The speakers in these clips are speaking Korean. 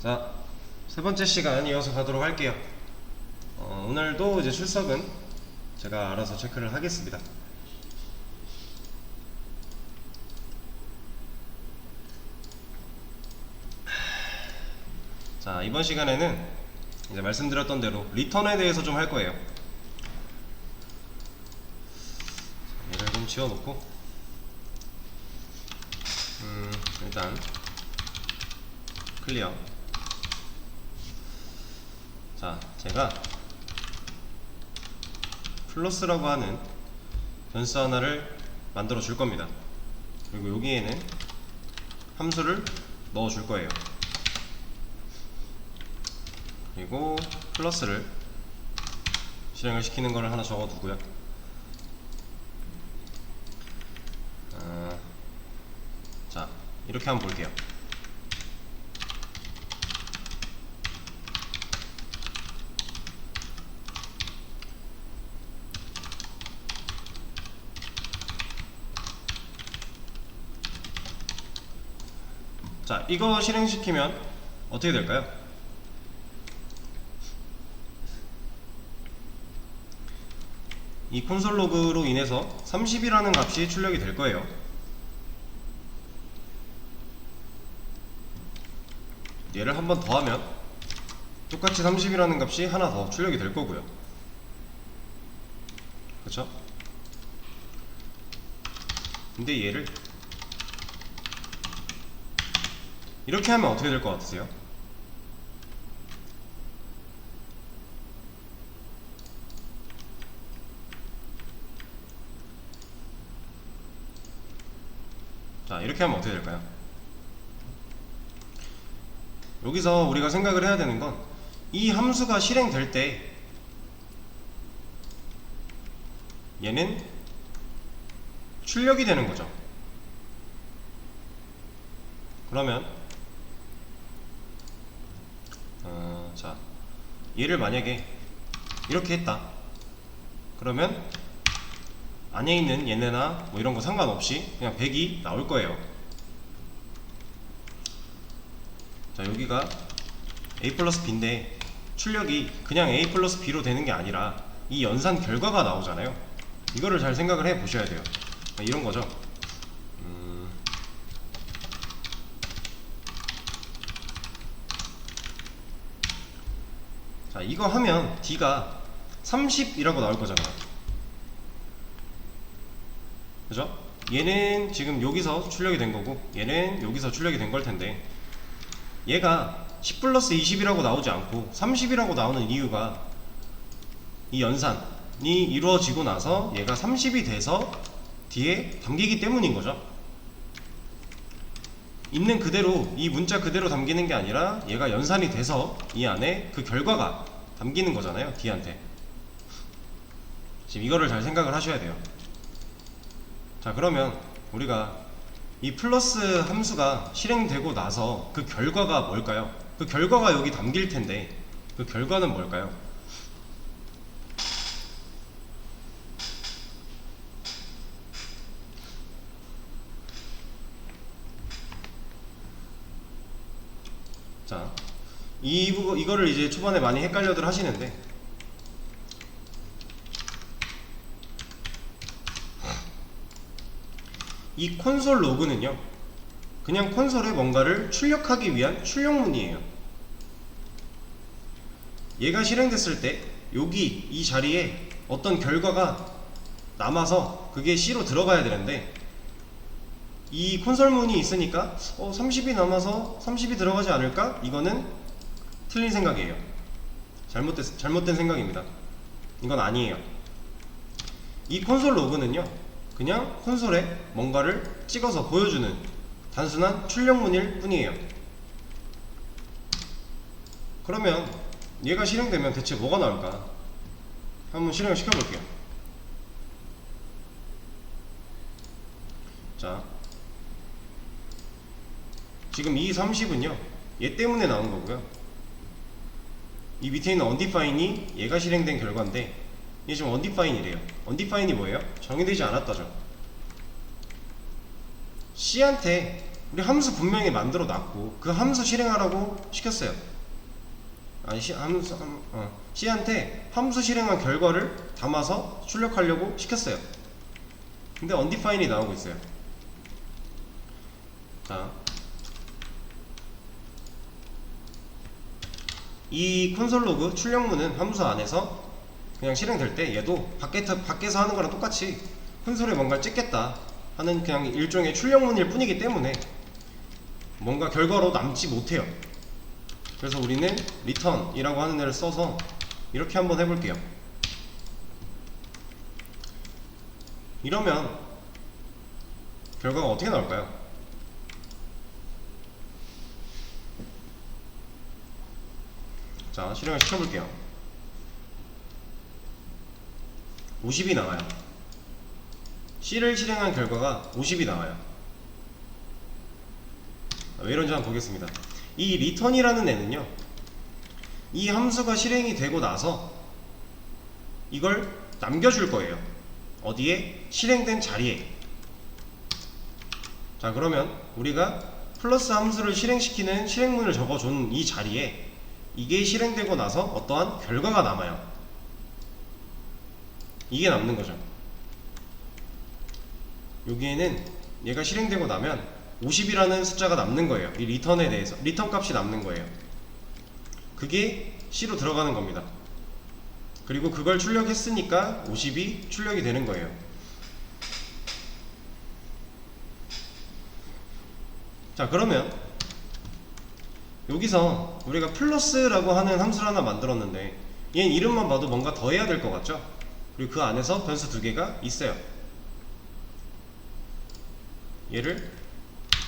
자, 세 번째 시간 이어서 가도록 할게요. 오늘도 이제 출석은 제가 알아서 체크를 하겠습니다. 자, 이번 시간에는 이제 말씀드렸던 대로 리턴에 대해서 좀 할 거예요. 얘를 좀 지워놓고 일단 클리어. 자, 제가 플러스라고 하는 변수 하나를 만들어 줄 겁니다. 그리고 여기에는 함수를 넣어 줄 거예요. 그리고 플러스를 실행을 시키는 거를 하나 적어 두고요. 자, 이렇게 한번 볼게요. 자, 이거 실행시키면 어떻게 될까요? 이 콘솔 로그로 인해서 30이라는 값이 출력이 될 거예요. 얘를 한 번 더 하면 똑같이 30이라는 값이 하나 더 출력이 될 거고요. 그쵸? 근데 얘를 이렇게 하면 어떻게 될 것 같으세요? 자, 이렇게 하면 어떻게 될까요? 여기서 우리가 생각을 해야 되는 건 이 함수가 실행될 때 얘는 출력이 되는 거죠. 그러면 자, 얘를 만약에 이렇게 했다. 그러면 안에 있는 얘네나 뭐 이런 거 상관없이 그냥 100이 나올 거예요. 자, 여기가 a 플러스 b인데 출력이 그냥 a 플러스 b로 되는 게 아니라 이 연산 결과가 나오잖아요. 이거를 잘 생각을 해 보셔야 돼요. 이런 거죠. 자, 이거 하면 d가 30이라고 나올 거잖아요. 그죠? 얘는 지금 여기서 출력이 된 거고 얘는 여기서 출력이 된 걸 텐데 얘가 10 플러스 20이라고 나오지 않고 30이라고 나오는 이유가 이 연산이 이루어지고 나서 얘가 30이 돼서 뒤에 담기기 때문인 거죠. 있는 그대로 이 문자 그대로 담기는 게 아니라 얘가 연산이 돼서 이 안에 그 결과가 담기는 거잖아요, D한테. 지금 이거를 잘 생각을 하셔야 돼요. 자, 그러면 우리가 이 플러스 함수가 실행되고 나서 그 결과가 뭘까요? 그 결과가 여기 담길 텐데 그 결과는 뭘까요? 자, 이거를 이제 초반에 많이 헷갈려들 하시는데 이 콘솔 로그는요 그냥 콘솔에 뭔가를 출력하기 위한 출력문이에요. 얘가 실행됐을 때 여기 이 자리에 어떤 결과가 남아서 그게 C로 들어가야 되는데 이 콘솔문이 있으니까 30이 남아서 30이 들어가지 않을까? 이거는 틀린 생각이에요. 잘못된 생각입니다. 이건 아니에요. 이 콘솔 로그는요 그냥 콘솔에 뭔가를 찍어서 보여주는 단순한 출력문일 뿐이에요. 그러면 얘가 실행되면 대체 뭐가 나올까? 한번 실행을 시켜볼게요. 자, 지금 이 30은요 얘 때문에 나온 거고요. 이 밑에 있는 undefine이 얘가 실행된 결과인데 얘 지금 undefine이래요. undefine이 뭐예요? 정의되지 않았다죠. C한테 우리 함수 분명히 만들어 놨고 그 함수 실행하라고 시켰어요. 아니 C한테 함수 실행한 결과를 담아서 출력하려고 시켰어요. 근데 undefined이 나오고 있어요. 자, 이 콘솔 로그 출력문은 함수 안에서 그냥 실행될 때 얘도 밖에서 하는 거랑 똑같이 콘솔에 뭔가 찍겠다 하는 그냥 일종의 출력문일 뿐이기 때문에 뭔가 결과로 남지 못해요. 그래서 우리는 return이라고 하는 애를 써서 이렇게 한번 해볼게요. 이러면 결과가 어떻게 나올까요? 자, 실행을 시켜볼게요. 50이 나와요. C를 실행한 결과가 50이 나와요. 왜 이런지 한번 보겠습니다. 이 return이라는 애는요, 이 함수가 실행이 되고 나서 이걸 남겨줄 거예요. 어디에? 실행된 자리에. 자, 그러면 우리가 플러스 함수를 실행시키는 실행문을 적어준 이 자리에 이게 실행되고 나서 어떠한 결과가 남아요. 이게 남는 거죠. 여기에는 얘가 실행되고 나면 50이라는 숫자가 남는 거예요. 이 리턴에 대해서 리턴 값이 남는 거예요. 그게 C로 들어가는 겁니다. 그리고 그걸 출력했으니까 50이 출력이 되는 거예요. 자, 그러면 여기서 우리가 플러스라고 하는 함수를 하나 만들었는데 얘는 이름만 봐도 뭔가 더 해야 될 것 같죠? 그리고 그 안에서 변수 두 개가 있어요. 얘를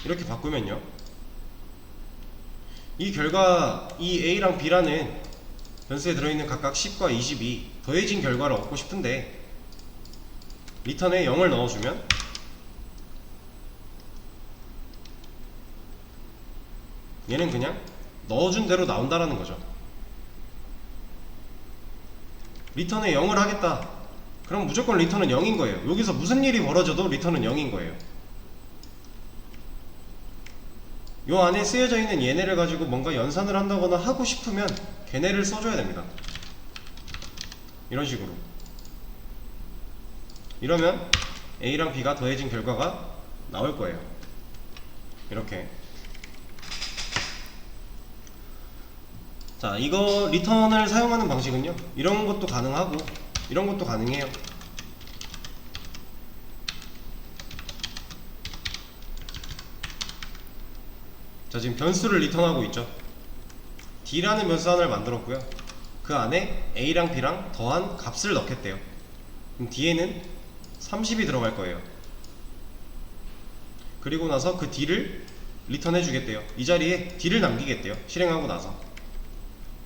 이렇게 바꾸면요, 이 결과, 이 A랑 B라는 변수에 들어있는 각각 10과 20이 더해진 결과를 얻고 싶은데 리턴에 0을 넣어주면 얘는 그냥 넣어준 대로 나온다라는 거죠. 리턴에 0을 하겠다. 그럼 무조건 리턴은 0인 거예요. 여기서 무슨 일이 벌어져도 리턴은 0인 거예요. 요 안에 쓰여져 있는 얘네를 가지고 뭔가 연산을 한다거나 하고 싶으면 걔네를 써줘야 됩니다. 이런 식으로. 이러면 A랑 B가 더해진 결과가 나올 거예요. 이렇게. 자, 이거 리턴을 사용하는 방식은요, 이런 것도 가능하고 이런 것도 가능해요. 자, 지금 변수를 리턴하고 있죠. D라는 변수 하나를 만들었고요. 그 안에 A랑 B랑 더한 값을 넣겠대요. 그럼 D에는 30이 들어갈 거예요. 그리고 나서 그 D를 리턴해 주겠대요. 이 자리에 D를 남기겠대요. 실행하고 나서.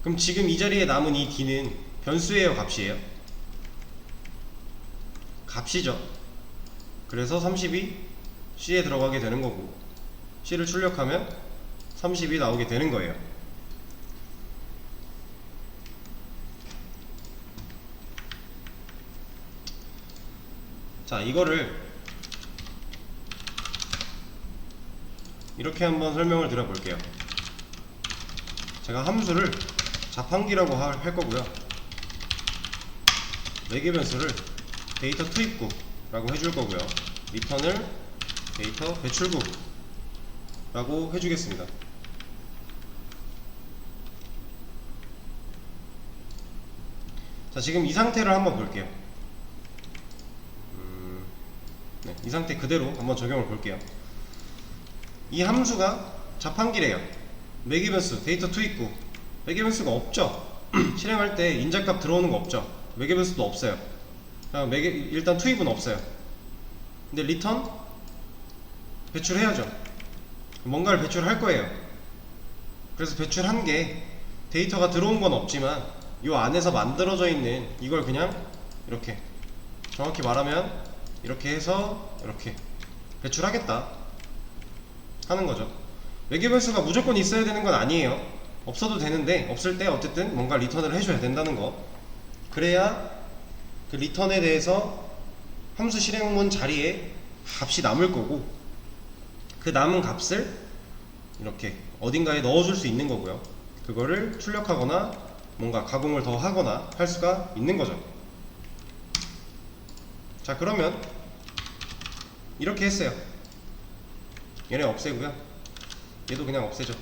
그럼 지금 이 자리에 남은 이 D는 변수예요, 값이에요? 값이죠. 그래서 30이 C에 들어가게 되는 거고, C를 출력하면 30이 나오게 되는 거예요. 자, 이거를 이렇게 한번 설명을 드려볼게요. 제가 함수를 자판기라고 할 거고요. 매개 변수를 데이터 투입구라고 해줄 거고요. 리턴을 데이터 배출구라고 해주겠습니다. 자, 지금 이 상태를 한번 볼게요. 네, 이 상태 그대로 한번 적용을 볼게요. 이 함수가 자판기래요. 매개 변수 데이터 투입구. 매개 변수가 없죠. 실행할 때 인자값 들어오는 거 없죠. 매개 변수도 없어요. 그냥 일단 투입은 없어요. 근데 리턴 배출해야죠. 뭔가를 배출할 거예요. 그래서 배출한 게 데이터가 들어온 건 없지만 이 안에서 만들어져 있는 이걸 그냥 이렇게, 정확히 말하면 이렇게 해서 이렇게 배출하겠다 하는 거죠. 매개 변수가 무조건 있어야 되는 건 아니에요. 없어도 되는데, 없을 때 어쨌든 뭔가 리턴을 해줘야 된다는 거. 그래야 그 리턴에 대해서 함수 실행문 자리에 값이 남을 거고, 그 남은 값을 이렇게 어딘가에 넣어줄 수 있는 거고요. 그거를 출력하거나 뭔가 가공을 더 하거나 할 수가 있는 거죠. 자, 그러면 이렇게 했어요. 얘네 없애고요. 얘도 그냥 없애죠.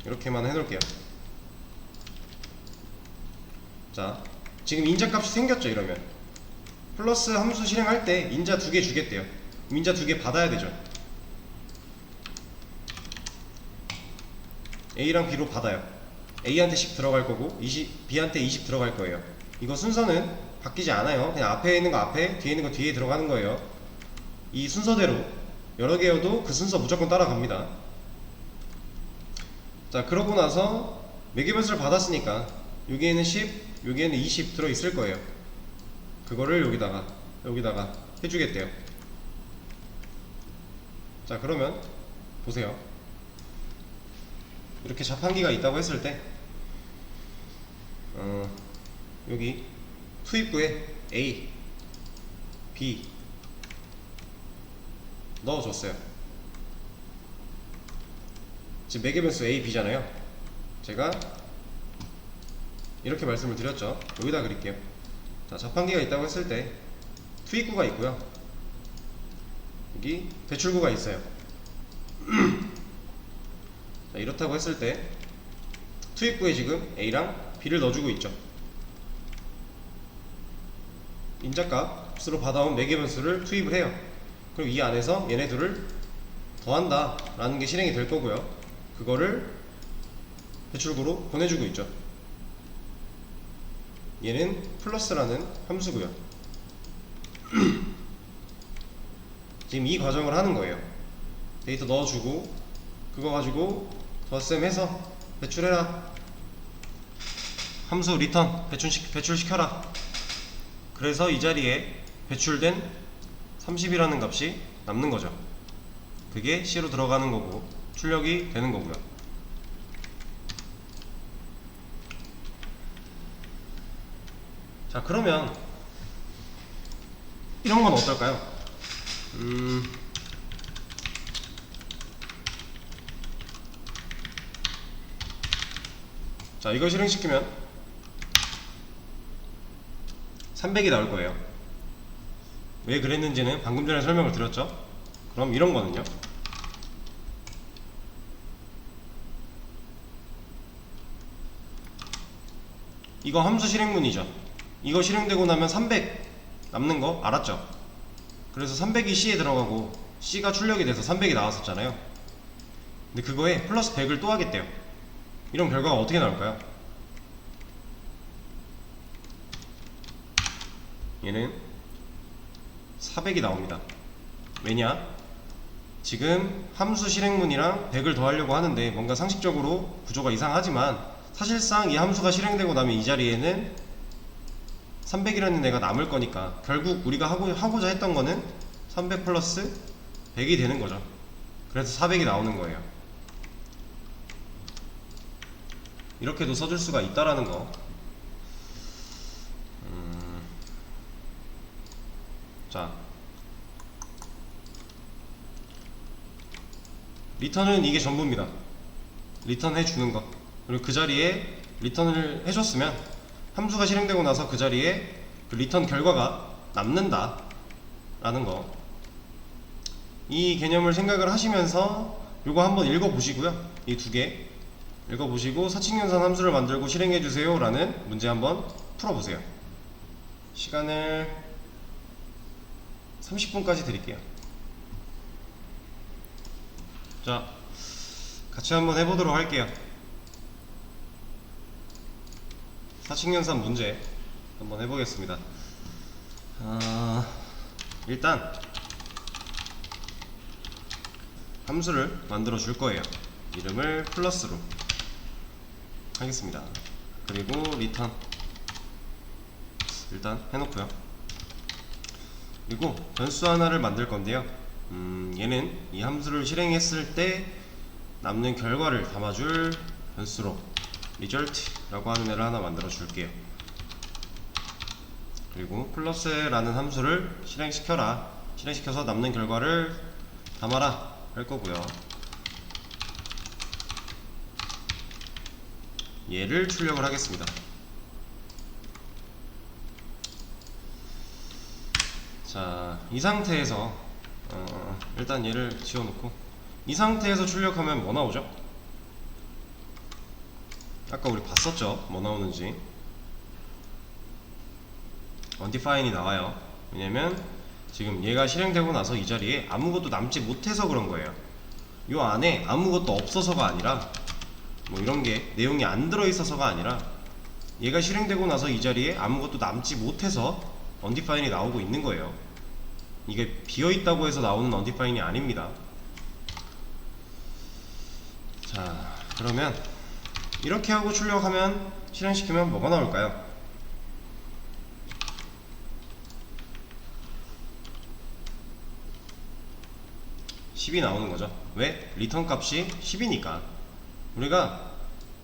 이렇게만 해놓을게요. 자, 지금 인자값이 생겼죠. 이러면 플러스 함수 실행할 때 인자 2개 주겠대요. 인자 2개 받아야 되죠. A랑 B로 받아요. A한테 10 들어갈 거고 B한테 20 들어갈 거예요. 이거 순서는 바뀌지 않아요. 그냥 앞에 있는 거 앞에, 뒤에 있는 거 뒤에 들어가는 거예요. 이 순서대로 여러 개여도 그 순서 무조건 따라갑니다. 자, 그러고 나서 매개변수를 받았으니까 여기에는 10, 여기에는 20 들어있을 거예요. 그거를 여기다가 해주겠대요. 자, 그러면 보세요. 이렇게 자판기가 있다고 했을 때 여기 투입구에 A, B 넣어줬어요. 지금 매개변수 A, B잖아요. 제가 이렇게 말씀을 드렸죠. 여기다 그릴게요. 자, 자판기가 있다고 했을 때 투입구가 있고요. 여기 배출구가 있어요. 자, 이렇다고 했을 때 투입구에 지금 A랑 B를 넣어주고 있죠. 인자값으로 받아온 매개변수를 투입을 해요. 그리고 이 안에서 얘네 둘을 더한다 라는 게 실행이 될 거고요. 그거를 배출구로 보내주고 있죠. 얘는 플러스라는 함수고요. 지금 이 과정을 하는 거예요. 데이터 넣어주고 그거 가지고 덧셈 해서 배출해라. 함수 리턴 배출시켜라. 그래서 이 자리에 배출된 30이라는 값이 남는 거죠. 그게 C로 들어가는 거고 출력이 되는 거고요. 자, 그러면 이런 건 어떨까요? 자, 이걸 실행시키면 300이 나올 거예요. 왜 그랬는지는 방금 전에 설명을 드렸죠. 그럼 이런 거는요, 이거 함수 실행문이죠. 이거 실행되고 나면 300 남는 거 알았죠? 그래서 300이 C에 들어가고 C가 출력이 돼서 300이 나왔었잖아요. 근데 그거에 플러스 100을 또 하겠대요. 이런 결과가 어떻게 나올까요? 얘는 400이 나옵니다. 왜냐? 지금 함수 실행문이랑 100을 더하려고 하는데 뭔가 상식적으로 구조가 이상하지만 사실상 이 함수가 실행되고 나면 이 자리에는 300이라는 애가 남을 거니까 결국 우리가 하고자 했던 거는 300 플러스 100이 되는 거죠. 그래서 400이 나오는 거예요. 이렇게도 써줄 수가 있다라는 거. 자, 리턴은 이게 전부입니다. 리턴 해주는 거. 그리고 그 자리에 리턴을 해줬으면 함수가 실행되고 나서 그 자리에 그 리턴 결과가 남는다 라는 거. 이 개념을 생각을 하시면서 요거 한번 읽어보시고요. 이 두 개 읽어보시고 사칙연산 함수를 만들고 실행해주세요 라는 문제 한번 풀어보세요. 시간을 30분까지 드릴게요. 자, 같이 한번 해보도록 할게요. 사칙연산 문제 한번 해보겠습니다. 일단 함수를 만들어 줄 거예요. 이름을 플러스로 하겠습니다. 그리고 리턴 일단 해놓고요. 그리고 변수 하나를 만들 건데요. 얘는 이 함수를 실행했을 때 남는 결과를 담아줄 변수로 result라고 하는 애를 하나 만들어 줄게요. 그리고 플러스라는 함수를 실행시켜라 실행시켜서 남는 결과를 담아라 할 거고요. 얘를 출력을 하겠습니다. 자, 이 상태에서 일단 얘를 지워놓고 이 상태에서 출력하면 뭐 나오죠? 아까 우리 봤었죠? 뭐 나오는지. undefined이 나와요. 왜냐면 지금 얘가 실행되고 나서 이 자리에 아무것도 남지 못해서 그런 거예요. 요 안에 아무것도 없어서가 아니라 뭐 이런게 내용이 안 들어있어서가 아니라 얘가 실행되고 나서 이 자리에 아무것도 남지 못해서 undefined이 나오고 있는 거예요. 이게 비어있다고 해서 나오는 undefined이 아닙니다. 자, 그러면 이렇게 하고 출력하면 실행시키면 뭐가 나올까요? 10이 나오는 거죠. 왜? 리턴 값이 10이니까. 우리가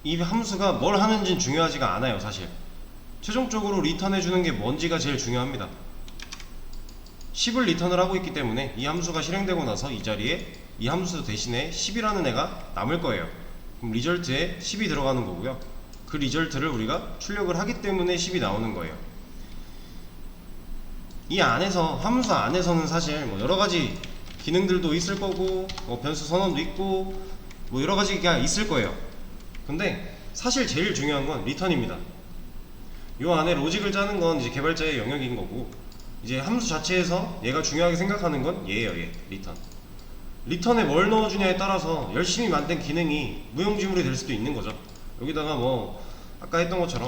이 함수가 뭘 하는지는 중요하지가 않아요. 사실 최종적으로 리턴해주는 게 뭔지가 제일 중요합니다. 10을 리턴을 하고 있기 때문에 이 함수가 실행되고 나서 이 자리에 이 함수 대신에 10이라는 애가 남을 거예요. 그럼 리절트에 10이 들어가는 거고요. 그 리절트를 우리가 출력을 하기 때문에 10이 나오는 거예요. 이 안에서 함수 안에서는 사실 뭐 여러가지 기능들도 있을 거고 뭐 변수 선언도 있고 뭐 여러가지가 있을 거예요. 근데 사실 제일 중요한 건 리턴입니다. 요 안에 로직을 짜는 건 이제 개발자의 영역인 거고, 이제 함수 자체에서 얘가 중요하게 생각하는 건 얘예요. 얘 리턴. 리턴에 뭘 넣어주냐에 따라서 열심히 만든 기능이 무용지물이 될 수도 있는 거죠. 여기다가 뭐 아까 했던 것처럼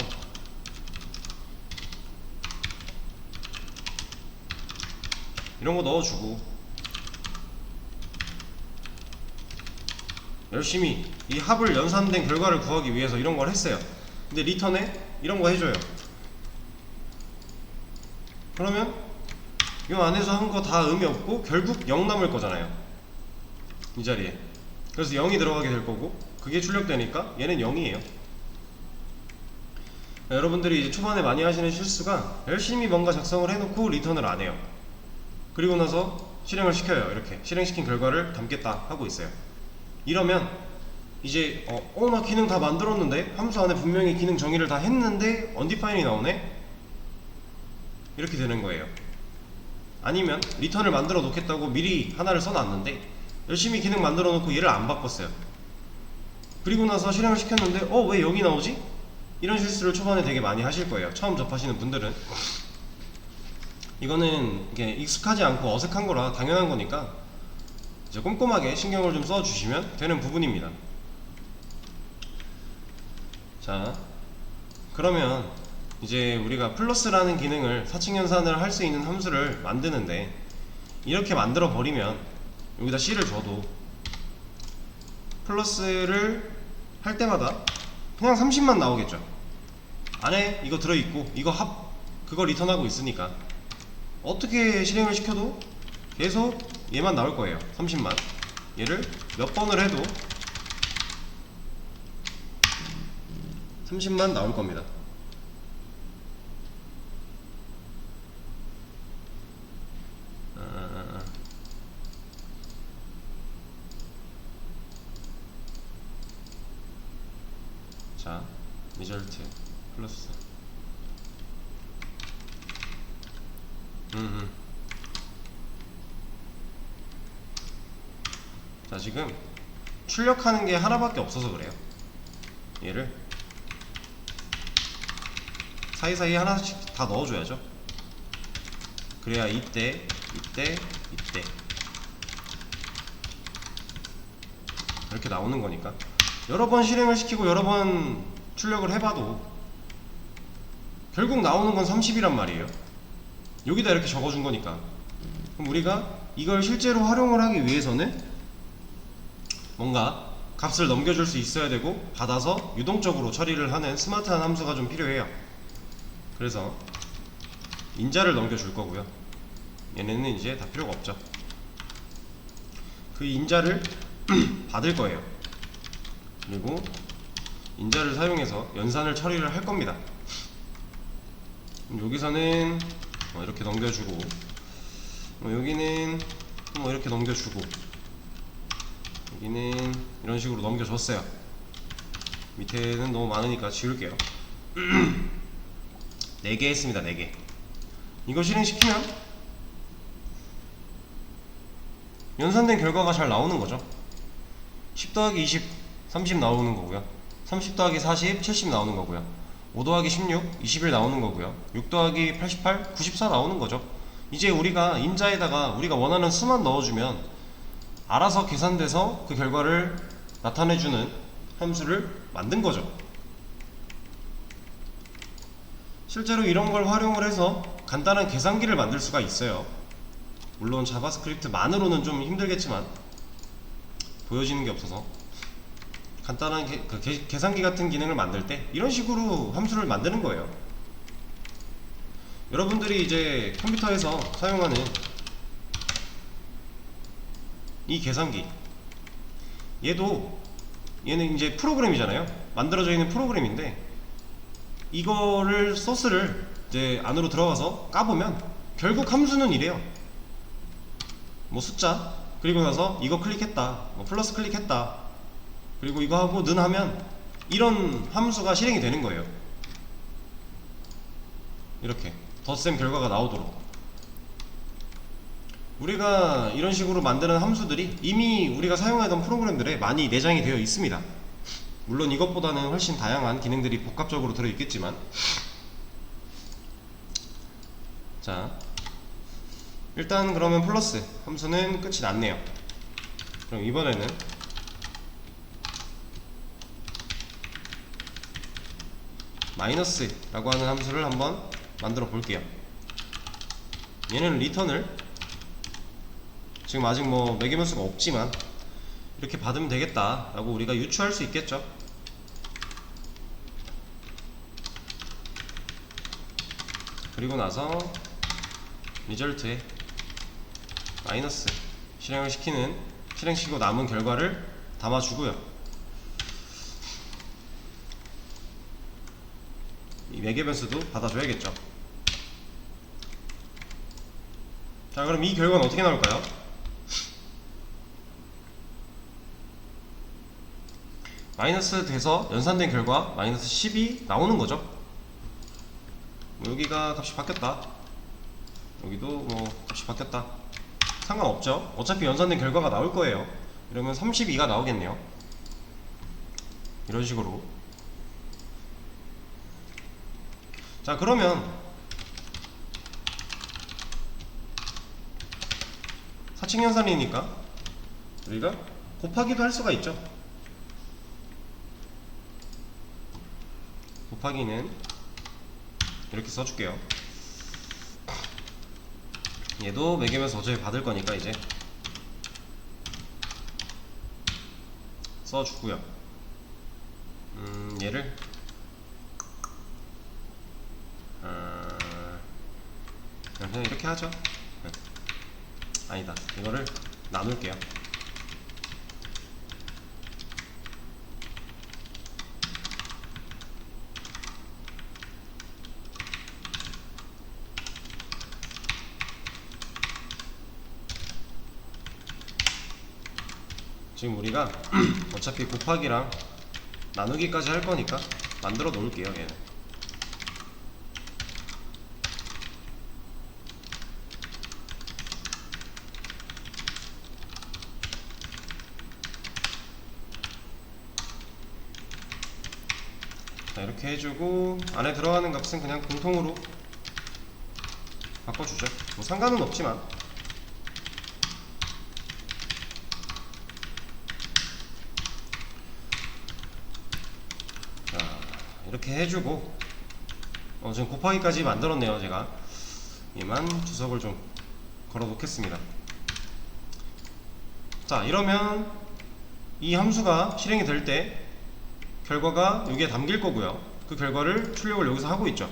이런 거 넣어주고 열심히 이 합을 연산된 결과를 구하기 위해서 이런 걸 했어요. 근데 리턴에 이런 거 해줘요. 그러면 이 안에서 한 거 다 의미 없고 결국 0 남을 거잖아요. 이 자리에. 그래서 0이 들어가게 될 거고, 그게 출력되니까 얘는 0이에요. 여러분들이 이제 초반에 많이 하시는 실수가 열심히 뭔가 작성을 해놓고 리턴을 안 해요. 그리고 나서 실행을 시켜요. 이렇게 실행시킨 결과를 담겠다 하고 있어요. 이러면 이제 나 기능 다 만들었는데 함수 안에 분명히 기능 정의를 다 했는데 undefined이 나오네? 이렇게 되는 거예요. 아니면 리턴을 만들어 놓겠다고 미리 하나를 써놨는데 열심히 기능 만들어 놓고 얘를 안 바꿨어요. 그리고 나서 실행을 시켰는데 왜 0이 나오지? 이런 실수를 초반에 되게 많이 하실 거예요. 처음 접하시는 분들은. 이거는 이게 익숙하지 않고 어색한 거라 당연한 거니까 이제 꼼꼼하게 신경을 좀 써주시면 되는 부분입니다. 자, 그러면 이제 우리가 플러스라는 기능을 사칙 연산을 할 수 있는 함수를 만드는데, 이렇게 만들어 버리면 여기다 C를 줘도 플러스를 할 때마다 그냥 30만 나오겠죠. 안에 이거 들어있고 이거 합 그거 리턴하고 있으니까 어떻게 실행을 시켜도 계속 얘만 나올 거예요. 30만. 얘를 몇 번을 해도 30만 나올 겁니다. 자, 리절트 플러스 자, 지금 출력하는 게 하나밖에 없어서 그래요. 얘를 사이사이 하나씩 다 넣어줘야죠. 그래야 이때 이렇게 나오는 거니까. 여러 번 실행을 시키고 여러 번 출력을 해봐도 결국 나오는 건 30이란 말이에요. 여기다 이렇게 적어준 거니까. 그럼 우리가 이걸 실제로 활용을 하기 위해서는 뭔가 값을 넘겨줄 수 있어야 되고, 받아서 유동적으로 처리를 하는 스마트한 함수가 좀 필요해요. 그래서 인자를 넘겨줄 거고요. 얘네는 이제 다 필요가 없죠. 그 인자를 받을 거예요. 그리고 인자를 사용해서 연산을 처리를 할 겁니다. 여기서는 이렇게 넘겨주고, 여기는 뭐 이렇게 넘겨주고, 여기는 이런 식으로 넘겨줬어요. 밑에는 너무 많으니까 지울게요. 4개 했습니다. 4개. 이거 실행시키면 연산된 결과가 잘 나오는 거죠. 10 더하기 20 30 나오는 거고요. 30 더하기 40 70 나오는 거고요. 5 더하기 16 21 나오는 거고요. 6 더하기 88 94 나오는 거죠. 이제 우리가 인자에다가 우리가 원하는 수만 넣어주면 알아서 계산돼서 그 결과를 나타내주는 함수를 만든 거죠. 실제로 이런 걸 활용을 해서 간단한 계산기를 만들 수가 있어요. 물론 자바스크립트만으로는 좀 힘들겠지만 보여지는 게 없어서 간단한 계산기 같은 기능을 만들 때 이런 식으로 함수를 만드는 거예요. 여러분들이 이제 컴퓨터에서 사용하는 이 계산기, 얘는 이제 프로그램이잖아요. 만들어져 있는 프로그램인데 이거를 소스를 이제 안으로 들어가서 까보면 결국 함수는 이래요. 뭐 숫자, 그리고 나서 이거 클릭했다, 뭐 플러스 클릭했다, 그리고 이거 하고 는 하면 이런 함수가 실행이 되는 거예요. 이렇게 덧셈 결과가 나오도록. 우리가 이런 식으로 만드는 함수들이 이미 우리가 사용하던 프로그램들에 많이 내장이 되어 있습니다. 물론 이것보다는 훨씬 다양한 기능들이 복합적으로 들어있겠지만, 자, 일단 그러면 플러스 함수는 끝이 났네요. 그럼 이번에는 마이너스라고 하는 함수를 한번 만들어 볼게요. 얘는 리턴을 지금 아직 뭐 매개변 수가 없지만 이렇게 받으면 되겠다 라고 우리가 유추할 수 있겠죠. 그리고 나서 리절트에 마이너스 실행을 실행시키고 남은 결과를 담아주고요. 이 매개변수도 받아줘야겠죠. 자, 그럼 이 결과는 어떻게 나올까요? 마이너스 돼서 연산된 결과 마이너스 10이 나오는 거죠. 뭐 여기가 값이 바뀌었다, 여기도 뭐 값이 바뀌었다, 상관없죠. 어차피 연산된 결과가 나올 거예요. 이러면 32가 나오겠네요. 이런 식으로. 자, 그러면 사칙연산이니까 우리가 곱하기도 할 수가 있죠. 곱하기는 이렇게 써줄게요. 얘도 매개면서 어차피 받을 거니까 이제 써주고요. 얘를 그냥 이렇게 하죠. 아니다, 이거를 나눌게요. 지금 우리가 어차피 곱하기랑 나누기까지 할 거니까 만들어 놓을게요. 얘는 자, 이렇게 해주고 안에 들어가는 값은 그냥 공통으로 바꿔주죠. 뭐 상관은 없지만. 자, 이렇게 해주고 지금 곱하기까지 만들었네요. 제가 얘만 주석을 좀 걸어 놓겠습니다. 자, 이러면 이 함수가 실행이 될 때 결과가 여기에 담길 거고요. 그 결과를 출력을 여기서 하고 있죠.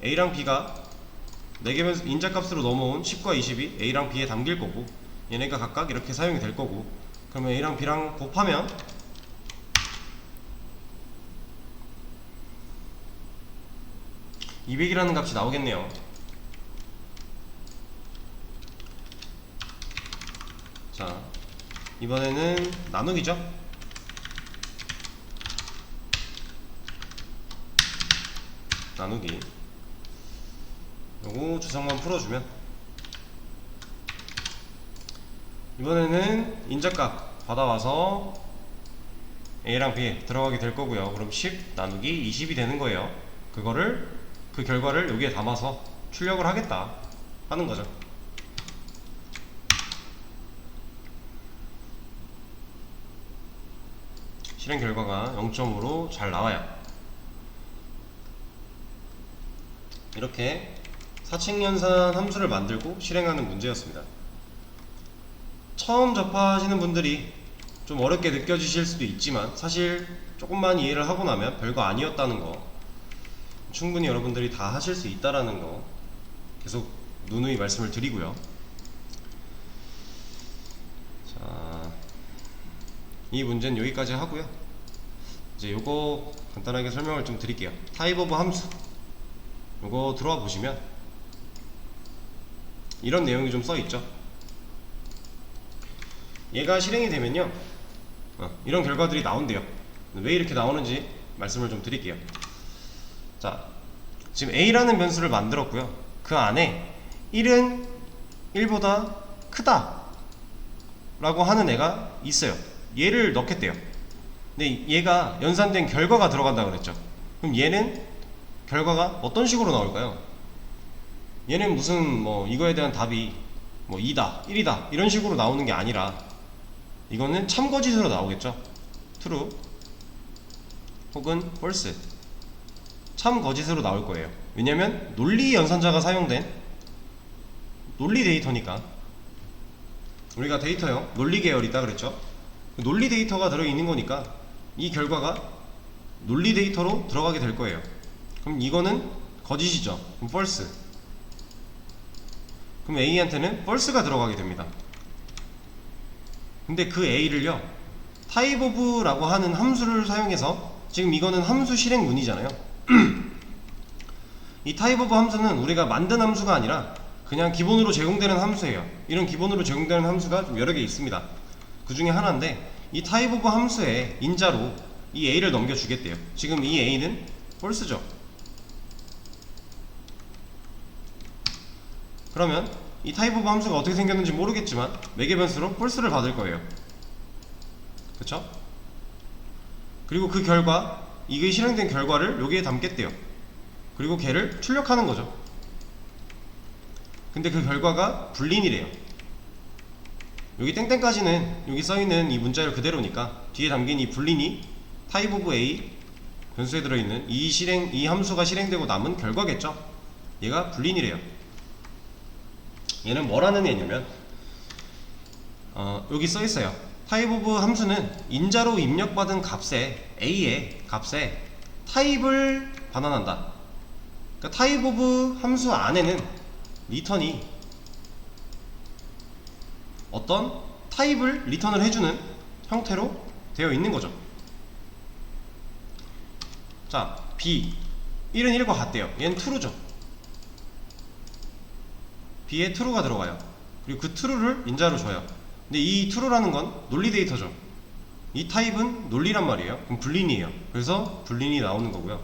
A랑 B가 4개면 인자값으로 넘어온 10과 20이 A랑 B에 담길 거고, 얘네가 각각 이렇게 사용이 될 거고, 그러면 A랑 B랑 곱하면 200이라는 값이 나오겠네요. 자, 이번에는 나누기죠. 나누기. 요거 주성만 풀어주면 이번에는 인자값 받아와서 A랑 B에 들어가게 될 거고요. 그럼 10 나누기 20이 되는 거예요. 그 결과를 여기에 담아서 출력을 하겠다 하는 거죠. 실행 결과가 0점으로 잘 나와요. 이렇게 사칙연산 함수를 만들고 실행하는 문제였습니다. 처음 접하시는 분들이 좀 어렵게 느껴지실 수도 있지만 사실 조금만 이해를 하고 나면 별거 아니었다는 거, 충분히 여러분들이 다 하실 수 있다라는 거 계속 누누이 말씀을 드리고요. 자, 이 문제는 여기까지 하고요. 이제 요거 간단하게 설명을 좀 드릴게요. 타입 오브 함수, 요거 들어와 보시면 이런 내용이 좀 써있죠. 얘가 실행이 되면요, 이런 결과들이 나온대요. 왜 이렇게 나오는지 말씀을 좀 드릴게요. 자, 지금 A라는 변수를 만들었고요. 그 안에 1은 1보다 크다 라고 하는 애가 있어요. 얘를 넣겠대요. 근데 얘가 연산된 결과가 들어간다 그랬죠. 그럼 얘는 결과가 어떤 식으로 나올까요? 얘는 무슨 뭐 이거에 대한 답이 뭐 2다, 1이다 이런 식으로 나오는 게 아니라 이거는 참거짓으로 나오겠죠. true 혹은 false, 참거짓으로 나올 거예요. 왜냐면 논리 연산자가 사용된 논리 데이터니까. 우리가 데이터형 논리 계열이 있다 그랬죠. 논리 데이터가 들어있는 거니까 이 결과가 논리 데이터로 들어가게 될 거예요. 그럼 이거는 거짓이죠. 그럼 false. 그럼 A한테는 false가 들어가게 됩니다. 근데 그 A를요, type of라고 하는 함수를 사용해서, 지금 이거는 함수 실행문이잖아요. 이 type of 함수는 우리가 만든 함수가 아니라 그냥 기본으로 제공되는 함수예요. 이런 기본으로 제공되는 함수가 좀 여러 개 있습니다. 그 중에 하나인데, 이 type of 함수에 인자로 이 A를 넘겨주겠대요. 지금 이 A는 false죠. 그러면 이 type of 함수가 어떻게 생겼는지 모르겠지만 매개 변수로 false를 받을 거예요. 그쵸? 그리고 그 결과, 이게 실행된 결과를 여기에 담겠대요. 그리고 걔를 출력하는 거죠. 근데 그 결과가 불린이래요. 여기 땡땡까지는 여기 써있는 이 문자열 그대로니까 뒤에 담긴 이 불린이 type of A 변수에 들어있는 이 함수가 실행되고 남은 결과겠죠. 얘가 불린이래요. 얘는 뭐라는 애냐면 여기 써있어요. type of 함수는 인자로 입력받은 값에 A의 값에 타입을 반환한다. 그러니까 type of 함수 안에는 리턴이 어떤 타입을 리턴을 해주는 형태로 되어 있는 거죠. 자, B 1은 1과 같대요. 얘는 true죠. B에 true가 들어가요. 그리고 그 true를 인자로 줘요. 근데 이 true라는 건 논리 데이터죠. 이 타입은 논리란 말이에요. 그럼 불린이에요. 그래서 불린이 나오는 거고요.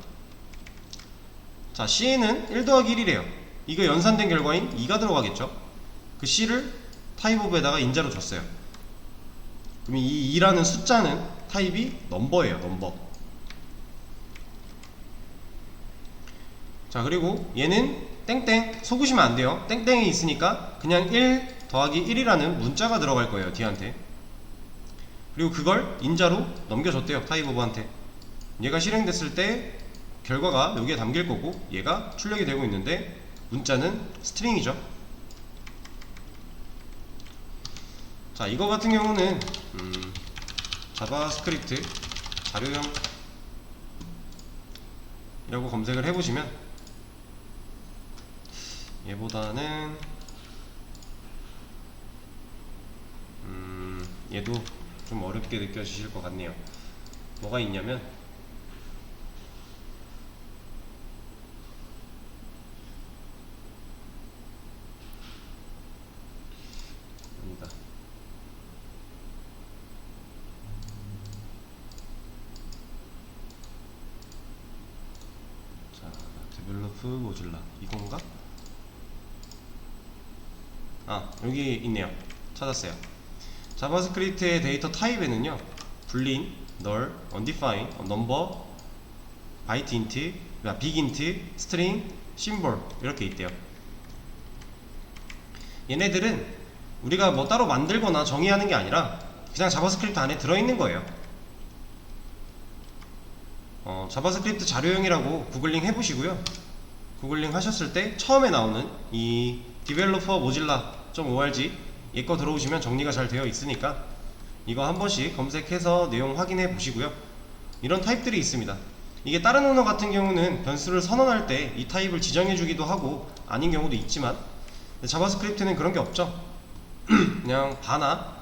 자, C에는 1 더하기 1이래요. 이거 연산된 결과인 2가 들어가겠죠. 그 C를 타입 오브에다가 인자로 줬어요. 그럼 이 2라는 숫자는 타입이 넘버예요. 넘버. 자, 그리고 얘는 땡땡, 속으시면 안 돼요. 땡땡이 있으니까 그냥 1 더하기 1이라는 문자가 들어갈 거예요. D한테. 그리고 그걸 인자로 넘겨줬대요. 타입 오브한테. 얘가 실행됐을 때 결과가 여기에 담길 거고 얘가 출력이 되고 있는데 문자는 스트링이죠. 자, 이거 같은 경우는 자바스크립트 자료형 이라고 검색을 해보시면 얘보다는 얘도 좀 어렵게 느껴지실 것 같네요. 뭐가 있냐면 아니다. 디벨로프 모듈라 이건가? 아 여기 있네요. 찾았어요. 자바스크립트의 데이터 타입에는요 불린, 널, undefined, number, byte int, big int, string, symbol 이렇게 있대요. 얘네들은 우리가 뭐 따로 만들거나 정의하는 게 아니라 그냥 자바스크립트 안에 들어있는 거예요. 자바스크립트 자료형이라고 구글링 해보시고요. 구글링 하셨을 때 처음에 나오는 이 developer mozilla.org 얘거 들어오시면 정리가 잘 되어 있으니까 이거 한 번씩 검색해서 내용 확인해 보시고요. 이런 타입들이 있습니다. 이게 다른 언어 같은 경우는 변수를 선언할 때 이 타입을 지정해 주기도 하고 아닌 경우도 있지만 자바스크립트는 그런 게 없죠. 그냥 바나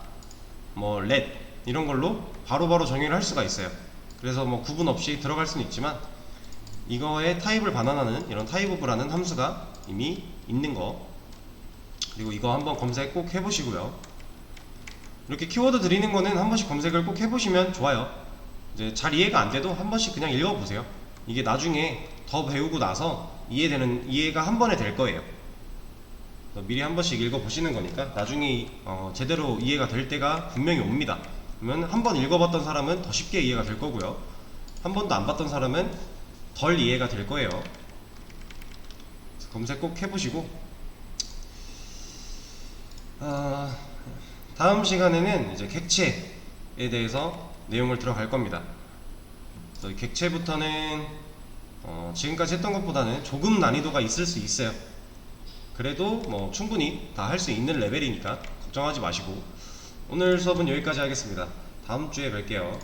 뭐 let 이런 걸로 바로바로 정의를 할 수가 있어요. 그래서 뭐 구분 없이 들어갈 수는 있지만 이거의 타입을 반환하는 이런 타입오브라는 함수가 이미 있는 거, 그리고 이거 한번 검색 꼭 해보시고요. 이렇게 키워드 드리는 거는 한 번씩 검색을 꼭 해보시면 좋아요. 이제 잘 이해가 안 돼도 한 번씩 그냥 읽어보세요. 이게 나중에 더 배우고 나서 이해가 한 번에 될 거예요. 미리 한 번씩 읽어보시는 거니까 나중에 제대로 이해가 될 때가 분명히 옵니다. 그러면 한 번 읽어봤던 사람은 더 쉽게 이해가 될 거고요. 한 번도 안 봤던 사람은 덜 이해가 될 거예요. 검색 꼭 해보시고 다음 시간에는 이제 객체에 대해서 내용을 들어갈 겁니다. 그래서 객체부터는 지금까지 했던 것보다는 조금 난이도가 있을 수 있어요. 그래도 뭐 충분히 다 할 수 있는 레벨이니까 걱정하지 마시고 오늘 수업은 여기까지 하겠습니다. 다음 주에 뵐게요.